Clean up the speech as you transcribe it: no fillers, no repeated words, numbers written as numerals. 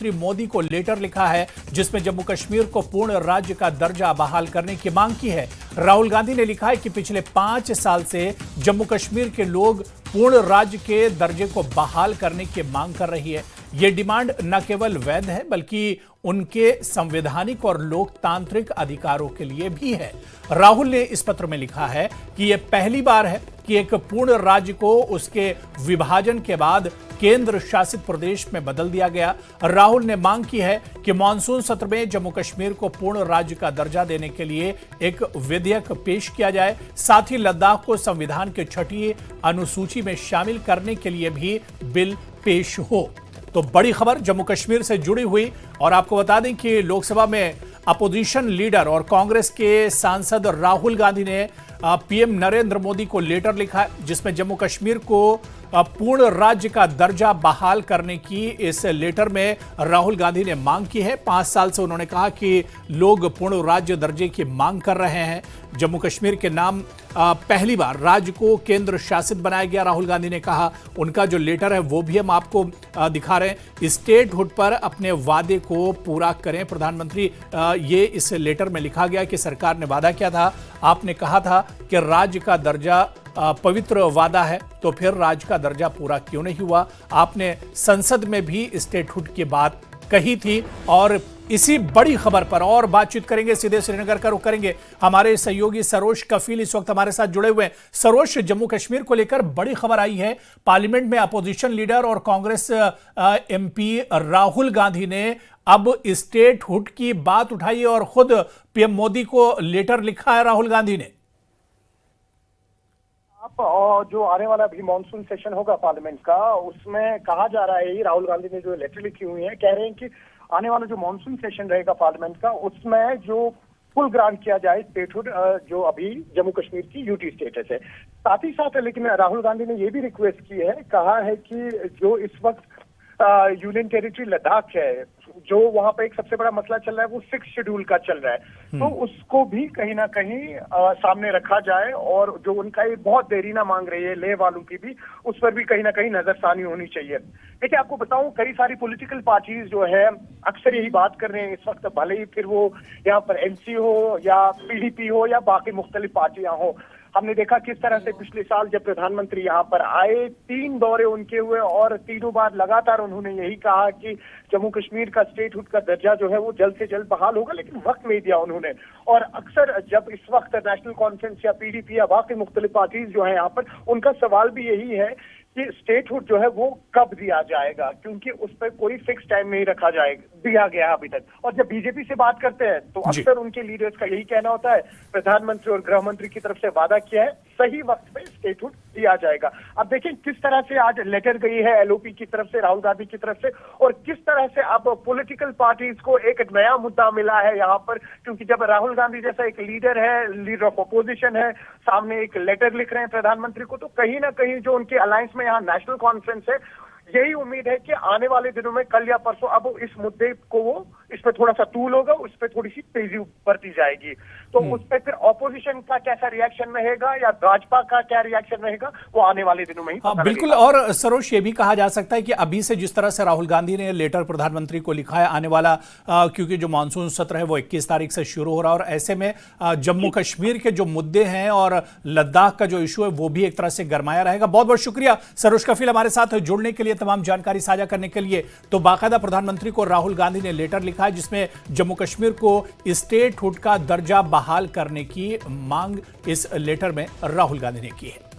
श्री मोदी को लेटर लिखा है जिसमें जम्मू कश्मीर को पूर्ण राज्य का दर्जा बहाल करने की मांग की है। राहुल गांधी ने लिखा है कि पिछले 5 साल से जम्मू कश्मीर के लोग पूर्ण राज्य के दर्जे को बहाल करने की मांग कर रही है। यह डिमांड न केवल वैध है बल्कि उनके संवैधानिक और लोकतांत्रिक अधिकारों के लिए भी है। राहुल ने इस पत्र में लिखा है कि यह पहली बार है कि एक पूर्ण राज्य को उसके विभाजन के बाद केंद्र शासित प्रदेश में बदल दिया गया। राहुल ने मांग की है कि मानसून सत्र में जम्मू कश्मीर को पूर्ण राज्य का दर्जा देने के लिए एक विधेयक पेश किया जाए। साथ ही लद्दाख को संविधान के 6ठी अनुसूची में शामिल करने के लिए भी बिल पेश हो। तो बड़ी खबर जम्मू कश्मीर से जुड़ी हुई, और आपको बता दें कि लोकसभा में अपोजिशन लीडर और कांग्रेस के सांसद राहुल गांधी ने पीएम नरेंद्र मोदी को लेटर लिखा है जिसमें जम्मू कश्मीर को पूर्ण राज्य का दर्जा बहाल करने की इस लेटर में राहुल गांधी ने मांग की है। 5 साल से उन्होंने कहा कि लोग पूर्ण राज्य दर्जे की मांग कर रहे हैं। जम्मू कश्मीर के नाम पहली बार राज्य को केंद्र शासित बनाया गया। राहुल गांधी ने कहा, उनका जो लेटर है वो भी हम आपको दिखा रहे हैं। स्टेटहुड पर अपने वादे को पूरा करें प्रधानमंत्री, ये इस लेटर में लिखा गया कि सरकार ने वादा किया था, आपने कहा था कि राज्य का दर्जा पवित्र वादा है, तो फिर राज्य का दर्जा पूरा क्यों नहीं हुआ। आपने संसद में भी स्टेटहुड की बात कही थी। और इसी बड़ी खबर पर और बातचीत करेंगे, सीधे श्रीनगर का रुख करेंगे। हमारे सहयोगी सरोज कफील इस वक्त हमारे साथ जुड़े हुए हैं। सरोज, जम्मू कश्मीर को लेकर बड़ी खबर आई है। पार्लियामेंट में अपोजिशन लीडर और कांग्रेस एमपी राहुल गांधी ने अब स्टेटहुड की बात उठाई और खुद पीएम मोदी को लेटर लिखा है राहुल गांधी ने। और जो आने वाला भी मॉनसून सेशन होगा पार्लियामेंट का, उसमें कहा जा रहा है, राहुल गांधी ने जो लेटर लिखी हुई है, कह रहे हैं कि आने वाला जो मॉनसून सेशन रहेगा पार्लियामेंट का, उसमें जो फुल ग्रांट किया जाए स्टेटहुड, जो अभी जम्मू कश्मीर की यूटी स्टेटस है। साथ ही साथ लेकिन राहुल गांधी ने ये भी रिक्वेस्ट की है, कहा है कि जो इस वक्त यूनियन टेरिटरी लद्दाख है, जो वहां पे एक सबसे बड़ा मसला चल रहा है, वो 6 शेड्यूल का चल रहा है, तो उसको भी कहीं ना कहीं सामने रखा जाए। और जो उनका ये बहुत देरीना मांग रही है लेह वालों की भी, उस पर भी कहीं ना कहीं नजरसानी होनी चाहिए। देखिए, आपको बताऊं, कई सारी पॉलिटिकल पार्टीज जो है अक्सर यही बात कर रहे हैं इस वक्त, भले ही फिर वो यहाँ पर एनसी हो या पीडीपी हो या बाकी मुख्तलिफ पार्टियां हो। हमने देखा किस तरह से पिछले साल जब प्रधानमंत्री यहाँ पर आए, 3 दौरे उनके हुए और तीनों बार लगातार उन्होंने यही कहा कि जम्मू कश्मीर का स्टेटहुड का दर्जा जो है वो जल्द से जल्द बहाल होगा, लेकिन वक्त नहीं दिया उन्होंने। और अक्सर जब इस वक्त नेशनल कॉन्फ्रेंस या पीडीपी या बाकी मुख्तलिफ पार्टीज जो है यहाँ पर, उनका सवाल भी यही है कि स्टेटहुड जो है वो कब दिया जाएगा, क्योंकि उस पर कोई फिक्स टाइम नहीं रखा दिया गया अभी तक। और जब बीजेपी से बात करते हैं तो अक्सर उनके लीडर्स का यही कहना होता है, प्रधानमंत्री और गृह मंत्री की तरफ से वादा किया है, सही वक्त पे स्टेटहुड दिया जाएगा। अब देखें किस तरह से आज लेटर गई है एलओपी की तरफ से, राहुल गांधी की तरफ से, और किस तरह से अब पॉलिटिकल पार्टीज को एक नया मुद्दा मिला है यहाँ पर, क्योंकि जब राहुल गांधी जैसा एक लीडर है, लीडर ऑफ अपोजिशन है, सामने एक लेटर लिख रहे हैं प्रधानमंत्री को, तो कहीं ना कहीं जो उनके अलायंस में यहाँ नेशनल कॉन्फ्रेंस है, यही उम्मीद है कि आने वाले दिनों में कल या परसों अब इस मुद्दे को वो इस पर थोड़ा सा तूल होगा, उस पर थोड़ी सी तेजी बरती जाएगी। तो उस पर फिर ऑपोजिशन का कैसा रिएक्शन रहेगा या भाजपा का क्या रिएक्शन रहेगा, वो आने वाले दिनों में ही पता बिल्कुल। और सरोज, ये भी कहा जा सकता है कि अभी से जिस तरह से राहुल गांधी ने लेटर प्रधानमंत्री को लिखा है, आने वाला क्योंकि जो मानसून सत्र है वो 21 तारीख से शुरू हो रहा है, और ऐसे में जम्मू कश्मीर के जो मुद्दे हैं और लद्दाख का जो इशू है वो भी एक तरह से गरमाया रहेगा। बहुत बहुत शुक्रिया सरोज कफील हमारे साथ जुड़ने के लिए, तमाम जानकारी साझा करने के लिए। तो बाकायदा प्रधानमंत्री को राहुल गांधी ने लेटर लिखा है जिसमें जम्मू कश्मीर को स्टेटहुड का दर्जा बहाल करने की मांग इस लेटर में राहुल गांधी ने की है।